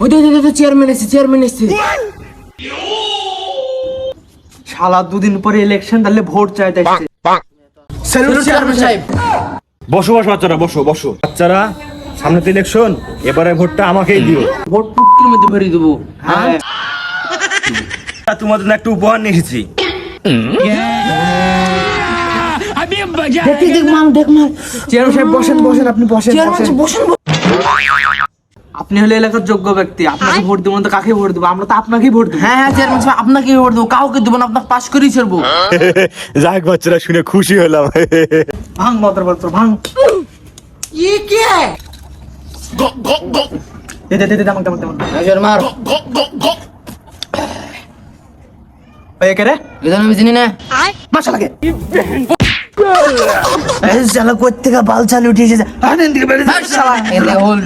ওই তো চেয়ারম্যান এসেছে শালা দুদিন পরে ইলেকশন, তাহলে ভোট চাইতে আসছে। স্যালুট চেয়ারম্যান সাহেব। বসো বাচ্চারা, বসো বাচ্চারা, সামনে তো ইলেকশন, এবারে ভোটটা আমাকেই দিও। ভোট পুটকির মধ্যে ভরে দেবো। হ্যাঁ, তোমাদের জন্য একটা উপহার নিয়ে এসেছি। চেয়ারম্যান সাহেব বসেন, আপনি বসেন। বসেন। আপনি হলে এলাকার যোগ্য ব্যক্তি, আপনাকে ভোট দেবো না তো কাকে ভোট দেবো? আমরা তো আপনাকেই ভোট দেবো। হ্যাঁ চেয়ারম্যান সাহেব, আপনাকে ভোট দেবো, কাউকে দেবো না, আপনাকে পাস করেই ছাড়বো। যাক বাচ্চারা, শুনে খুশি হলাম। ভাঙ মতর ভাঙ। দে নজর মার। ওই কে রে? এজন আমি চিনি না। মাশা লাগে। এই শালা কই থেকে বাল চালু উঠিয়েছে? আনেন দিকে বেরিয়ে যা শালা। এলে হল